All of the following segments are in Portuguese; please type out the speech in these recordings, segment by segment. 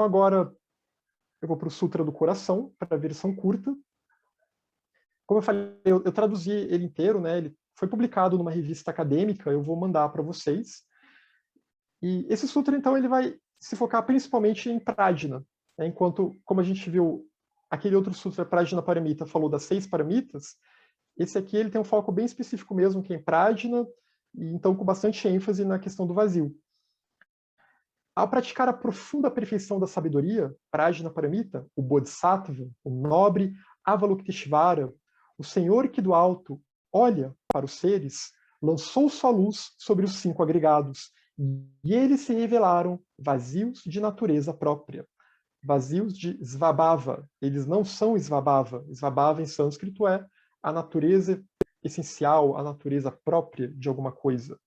agora eu vou para o Sutra do Coração, para a versão curta. Como eu falei, eu traduzi ele inteiro, né? Ele foi publicado numa revista acadêmica, eu vou mandar para vocês. E esse sutra, então, ele vai se focar principalmente em Prajna, né? Enquanto, como a gente viu, aquele outro sutra, Prajna Paramita, falou das 6 paramitas, esse aqui ele tem um foco bem específico mesmo, que é em Prajna, e então com bastante ênfase na questão do vazio. Ao praticar a profunda perfeição da sabedoria, Prajna Paramita, o Bodhisattva, o nobre Avalokiteshvara, o Senhor que do alto olha para os seres, lançou sua luz sobre os 5 agregados, e eles se revelaram vazios de natureza própria. Vazios de Svabhava. Eles não são Svabhava. Svabhava em sânscrito é a natureza essencial, a natureza própria de alguma coisa.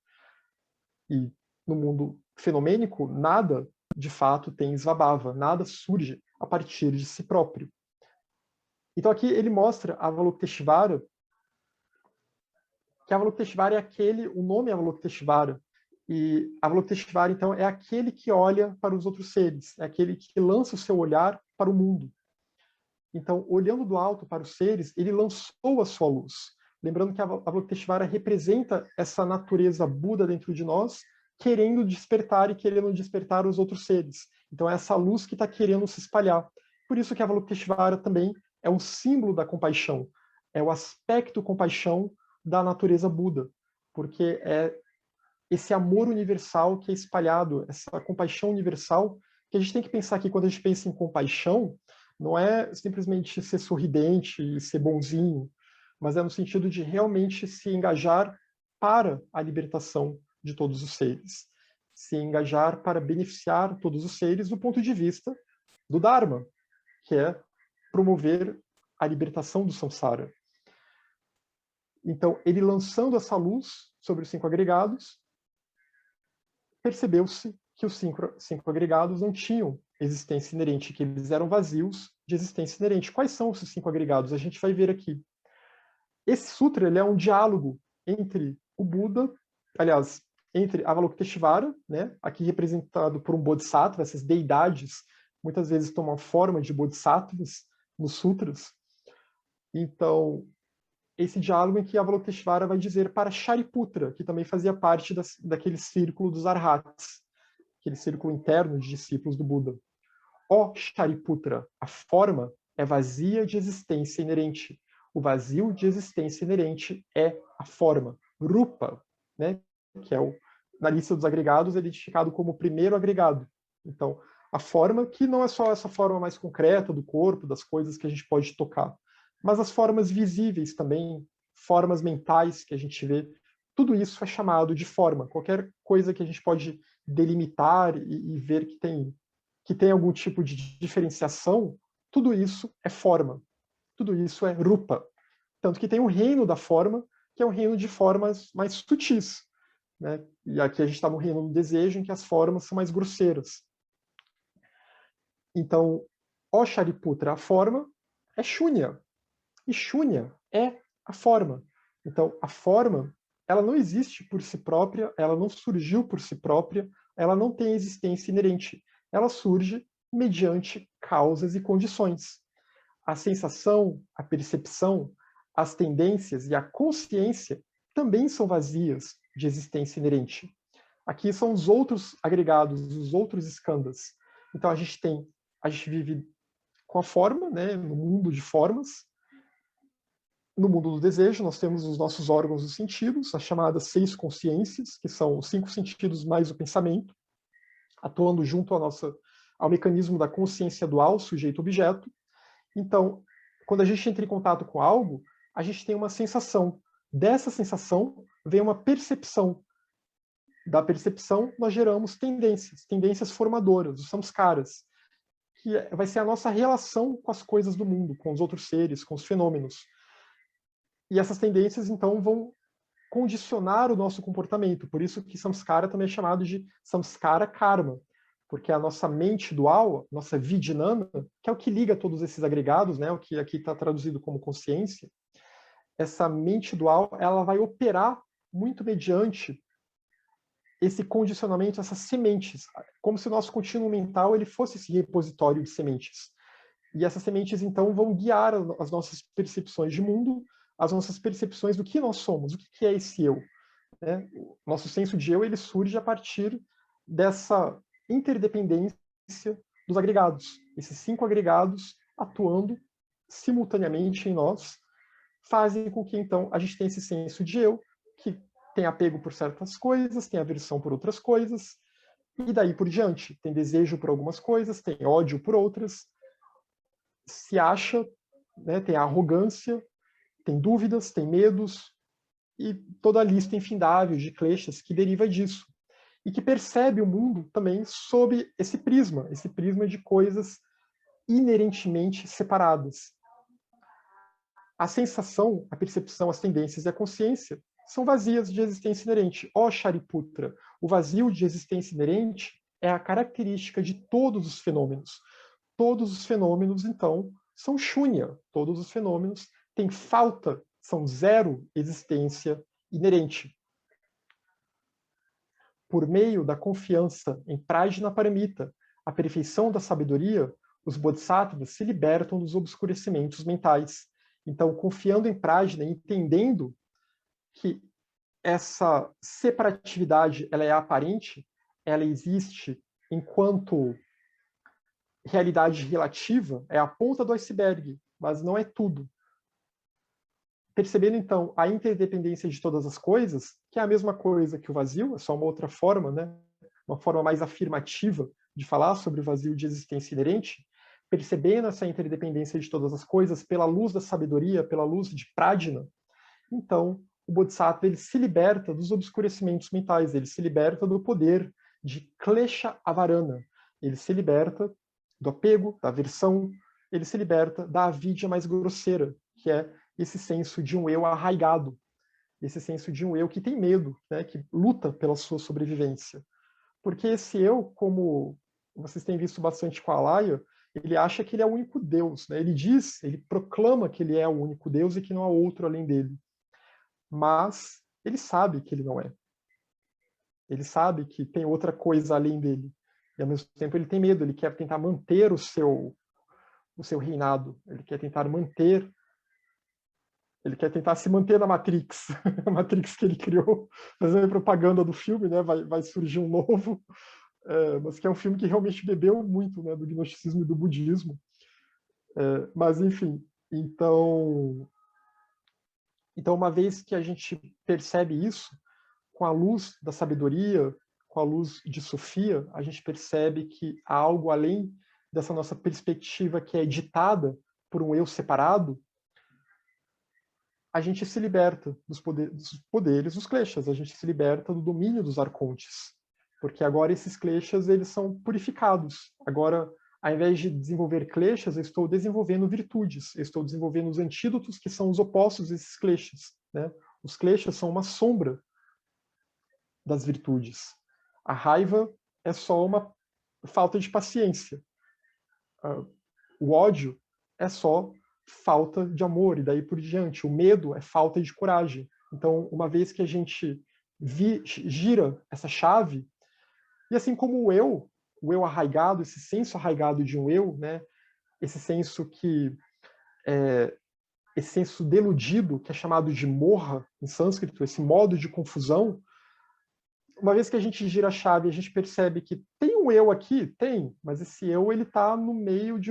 E no mundo fenomênico, nada de fato tem Svabhava, nada surge a partir de si próprio. Então aqui ele mostra Avalokiteshvara, que Avalokiteshvara é aquele, o nome é Avalokiteshvara, e Avalokiteshvara então é aquele que olha para os outros seres, é aquele que lança o seu olhar para o mundo. Então, olhando do alto para os seres, ele lançou a sua luz. Lembrando que Avalokiteshvara representa essa natureza Buda dentro de nós, querendo despertar e querendo despertar os outros seres. Então, é essa luz que está querendo se espalhar. Por isso que Avalokiteshvara também é um símbolo da compaixão. É o aspecto compaixão da natureza Buda. Porque é esse amor universal que é espalhado, essa compaixão universal, que a gente tem que pensar que quando a gente pensa em compaixão, não é simplesmente ser sorridente e ser bonzinho, mas é no sentido de realmente se engajar para a libertação de todos os seres. Se engajar para beneficiar todos os seres do ponto de vista do Dharma, que é promover a libertação do samsara. Então, ele lançando essa luz sobre os 5 agregados, percebeu-se que os 5 agregados não tinham existência inerente, que eles eram vazios de existência inerente. Quais são esses 5 agregados? A gente vai ver aqui. Esse sutra ele é um diálogo entre o Buda, aliás, entre Avalokiteshvara, né, aqui representado por um Bodhisattva, essas deidades muitas vezes tomam a forma de Bodhisattvas nos sutras. Então, esse diálogo em que Avalokiteshvara vai dizer para Shariputra, que também fazia parte daquele círculo dos Arhats, aquele círculo interno de discípulos do Buda. Ó Shariputra, a forma é vazia de existência inerente. O vazio de existência inerente é a forma. Rupa, né, que é na lista dos agregados, é identificado como o primeiro agregado. Então, a forma que não é só essa forma mais concreta do corpo, das coisas que a gente pode tocar, mas as formas visíveis também, formas mentais que a gente vê, tudo isso é chamado de forma. Qualquer coisa que a gente pode delimitar e ver que tem algum tipo de diferenciação, tudo isso é forma. Tudo isso é rupa. Tanto que tem o reino da forma, que é um reino de formas mais sutis. Né? E aqui a gente está no reino do desejo, em que as formas são mais grosseiras. Então, ó Shariputra, a forma é Shunya. E Shunya é a forma. Então, a forma, ela não existe por si própria, ela não surgiu por si própria, ela não tem existência inerente. Ela surge mediante causas e condições. A sensação, a percepção, as tendências e a consciência também são vazias de existência inerente. Aqui são os outros agregados, os outros skandhas. Então a gente vive com a forma, né, no mundo de formas. No mundo do desejo, nós temos os nossos órgãos dos sentidos, as chamadas 6 consciências, que são os 5 sentidos mais o pensamento, atuando junto ao mecanismo da consciência dual, sujeito-objeto. Então, quando a gente entra em contato com algo, a gente tem uma sensação. Dessa sensação vem uma percepção. Da percepção, nós geramos tendências formadoras, os samskaras, que vai ser a nossa relação com as coisas do mundo, com os outros seres, com os fenômenos. E essas tendências, então, vão condicionar o nosso comportamento. Por isso que samskara também é chamado de samskara karma, porque a nossa mente dual, nossa vidinana, que é o que liga todos esses agregados, né, o que aqui está traduzido como consciência, essa mente dual, ela vai operar muito mediante esse condicionamento, essas sementes, como se o nosso contínuo mental ele fosse esse repositório de sementes. E essas sementes, então, vão guiar as nossas percepções de mundo, as nossas percepções do que nós somos, o que é esse eu. Né? O nosso senso de eu ele surge a partir dessa interdependência dos agregados. Esses 5 agregados atuando simultaneamente em nós fazem com que, então, a gente tenha esse senso de eu, que tem apego por certas coisas, tem aversão por outras coisas, e daí por diante. Tem desejo por algumas coisas, tem ódio por outras, se acha, né, tem arrogância, tem dúvidas, tem medos, e toda a lista infindável de kleshas que deriva disso. E que percebe o mundo também sob esse prisma de coisas inerentemente separadas. A sensação, a percepção, as tendências e a consciência são vazias de existência inerente. Ó Shariputra, o vazio de existência inerente é a característica de todos os fenômenos. Todos os fenômenos, então, são shunya. Todos os fenômenos têm falta, são zero existência inerente. Por meio da confiança em Prajna Paramita, a perfeição da sabedoria, os bodhisattvas se libertam dos obscurecimentos mentais. Então, confiando em Prajna, entendendo que essa separatividade ela é aparente, ela existe enquanto realidade relativa, é a ponta do iceberg, mas não é tudo. Percebendo, então, a interdependência de todas as coisas, que é a mesma coisa que o vazio, é só uma outra forma, né? Uma forma mais afirmativa de falar sobre o vazio de existência inerente, percebendo essa interdependência de todas as coisas pela luz da sabedoria, pela luz de Prajna, então o Bodhisattva ele se liberta dos obscurecimentos mentais, ele se liberta do poder de Klesha Avarana, ele se liberta do apego, da aversão, ele se liberta da avidya mais grosseira, que é esse senso de um eu arraigado, esse senso de um eu que tem medo, né, que luta pela sua sobrevivência. Porque esse eu, como vocês têm visto bastante com a Alaya, ele acha que ele é o único Deus, né? Ele diz, ele proclama que ele é o único Deus e que não há outro além dele. Mas ele sabe que ele não é. Ele sabe que tem outra coisa além dele. E ao mesmo tempo ele tem medo, ele quer tentar manter o seu reinado, ele quer tentar se manter na Matrix, a Matrix que ele criou, fazendo propaganda do filme, né? Vai surgir um novo, mas que é um filme que realmente bebeu muito, né, do gnosticismo e do budismo. Mas enfim, então uma vez que a gente percebe isso, com a luz da sabedoria, com a luz de Sofia, a gente percebe que há algo além dessa nossa perspectiva que é ditada por um eu separado. A gente se liberta dos poderes dos kleshas, a gente se liberta do domínio dos arcontes, porque agora esses kleshas eles são purificados. Agora, ao invés de desenvolver kleshas, eu estou desenvolvendo virtudes, eu estou desenvolvendo os antídotos que são os opostos desses kleshas, né? Os kleshas são uma sombra das virtudes. A raiva é só uma falta de paciência. O ódio é só falta de amor e daí por diante. O medo é falta de coragem. Então, uma vez que a gente gira essa chave, e assim como o eu arraigado, esse senso arraigado de um eu, né, esse senso esse senso deludido, que é chamado de morra em sânscrito, esse modo de confusão, uma vez que a gente gira a chave, a gente percebe que tem um eu aqui, tem, mas esse eu ele está no meio de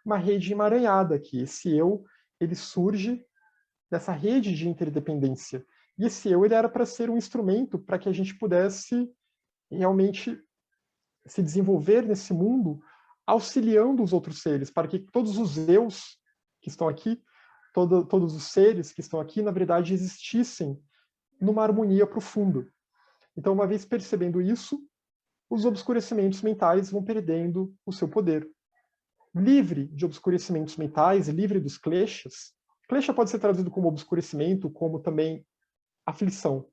uma rede emaranhada aqui. Esse eu ele surge dessa rede de interdependência. E esse eu ele era para ser um instrumento para que a gente pudesse realmente se desenvolver nesse mundo, auxiliando os outros seres, para que todos os eus que estão aqui, todos os seres que estão aqui, na verdade, existissem numa harmonia profunda. Então, uma vez percebendo isso, os obscurecimentos mentais vão perdendo o seu poder. Livre de obscurecimentos mentais, livre dos kleshas, klesha pode ser traduzido como obscurecimento, como também aflição.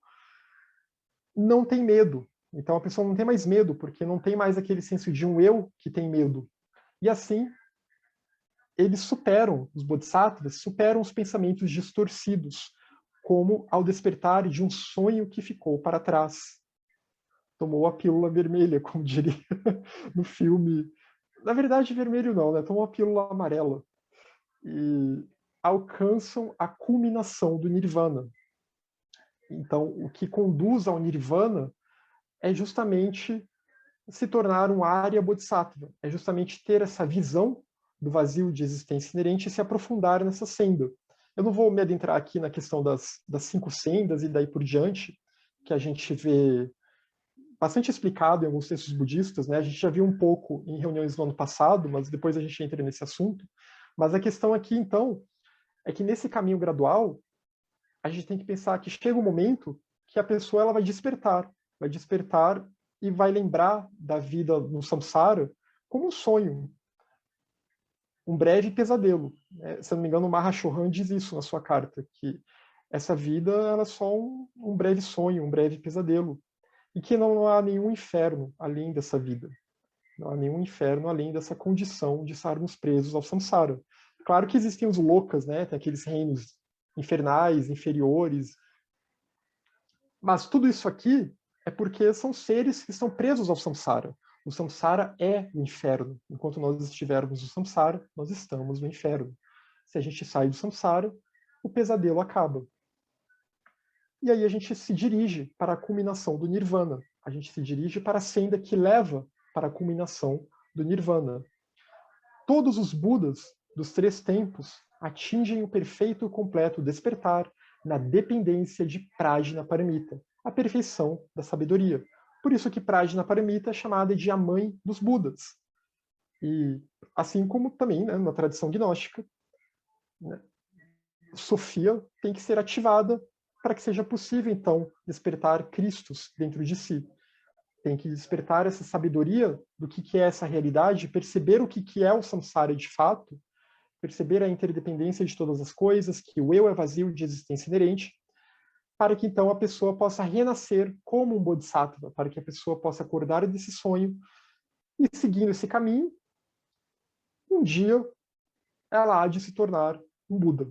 Não tem medo. Então a pessoa não tem mais medo, porque não tem mais aquele senso de um eu que tem medo. E assim, eles superam, os bodhisattvas, superam os pensamentos distorcidos, como ao despertar de um sonho que ficou para trás. tomou a pílula vermelha, como diria no filme. Na verdade, vermelho não, né? Tomou a pílula amarela. E alcançam a culminação do nirvana. Então, o que conduz ao nirvana é justamente se tornar um Arya Bodhisattva, é justamente ter essa visão do vazio de existência inerente e se aprofundar nessa senda. Eu não vou me adentrar aqui na questão das 5 sendas e daí por diante, que a gente vê bastante explicado em alguns textos budistas, né? A gente já viu um pouco em reuniões no ano passado, mas depois a gente entra nesse assunto. Mas a questão aqui, então, é que nesse caminho gradual, a gente tem que pensar que chega um momento que a pessoa ela vai despertar e vai lembrar da vida no samsara como um sonho, um breve pesadelo. Se eu não me engano, o Mahashohan diz isso na sua carta, que essa vida ela é só um breve sonho, um breve pesadelo, e que não há nenhum inferno além dessa vida. Não há nenhum inferno além dessa condição de estarmos presos ao samsara. Claro que existem os lokas, né? Tem aqueles reinos infernais, inferiores, mas tudo isso aqui é porque são seres que estão presos ao samsara. O samsara é o inferno. Enquanto nós estivermos no samsara, nós estamos no inferno. Se a gente sai do samsara, o pesadelo acaba. E aí a gente se dirige para a culminação do nirvana. A gente se dirige para a senda que leva para a culminação do nirvana. Todos os Budas dos 3 tempos atingem o perfeito e completo despertar na dependência de Prajna Paramita, a perfeição da sabedoria. Por isso que Prajna Paramita é chamada de a mãe dos Budas. E assim como também, né, na tradição gnóstica, né, Sofia tem que ser ativada para que seja possível, então, despertar Cristos dentro de si. Tem que despertar essa sabedoria do que é essa realidade, perceber o que é o samsara de fato, perceber a interdependência de todas as coisas, que o eu é vazio de existência inerente, para que então a pessoa possa renascer como um bodhisattva, para que a pessoa possa acordar desse sonho e, seguindo esse caminho, um dia ela há de se tornar um Buda.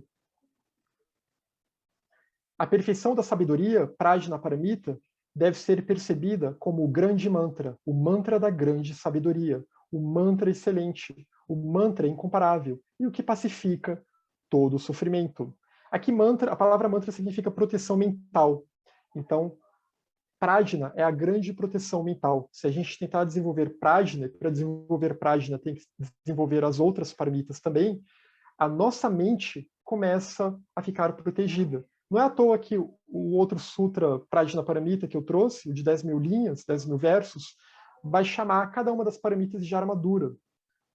A perfeição da sabedoria, Prajna Paramita, deve ser percebida como o grande mantra, o mantra da grande sabedoria, o mantra excelente, o mantra incomparável e o que pacifica todo o sofrimento. Aqui mantra, a palavra mantra significa proteção mental. Então, Prajna é a grande proteção mental. Se a gente tentar desenvolver Prajna, para desenvolver Prajna tem que desenvolver as outras paramitas também, a nossa mente começa a ficar protegida. Não é à toa que o outro sutra, Prajna Paramita, que eu trouxe, o de 10 mil linhas, 10 mil versos, vai chamar cada uma das paramitas de armadura,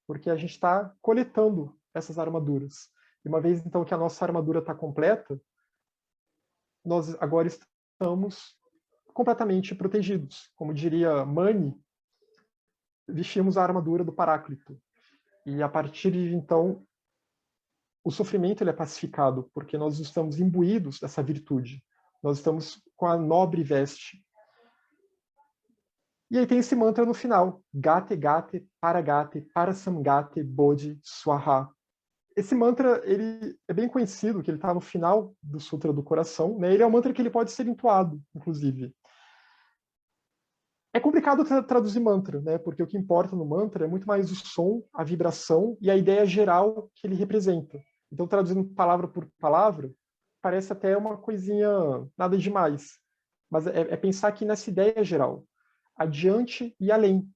porque a gente está coletando essas armaduras. E uma vez, então, que a nossa armadura está completa, nós agora estamos completamente protegidos. Como diria Mani, vestimos a armadura do Paráclito. E a partir de então, o sofrimento ele é pacificado, porque nós estamos imbuídos dessa virtude. Nós estamos com a nobre veste. E aí tem esse mantra no final, Gate Gate Paragate Parasamgate Bodhi Swaha. Esse mantra ele é bem conhecido, que ele está no final do Sutra do Coração. Né? Ele é um mantra que ele pode ser entoado, inclusive. É complicado traduzir mantra, né? Porque o que importa no mantra é muito mais o som, a vibração e a ideia geral que ele representa. Então, traduzindo palavra por palavra, parece até uma coisinha nada demais. Mas é pensar aqui nessa ideia geral. Adiante e além.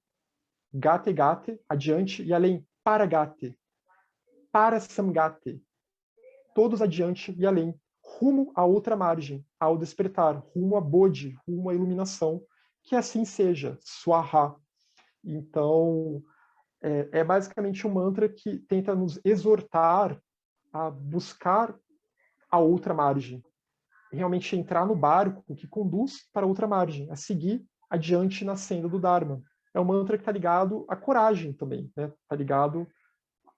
Gate, gate, adiante e além. Para gate. Para samgate. Todos adiante e além. Rumo à outra margem, ao despertar. Rumo a Bodhi, rumo à iluminação. Que assim seja. Swaha. Então, é basicamente um mantra que tenta nos exortar a buscar a outra margem, realmente entrar no barco que conduz para a outra margem, a seguir adiante na senda do Dharma. É um mantra que está ligado à coragem também, né? Está ligado,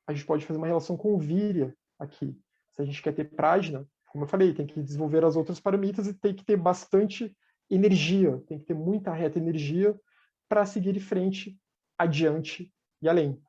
a gente pode fazer uma relação com o Virya aqui. Se a gente quer ter prajna, como eu falei, tem que desenvolver as outras paramitas e tem que ter bastante energia, tem que ter muita reta energia para seguir em frente, adiante e além.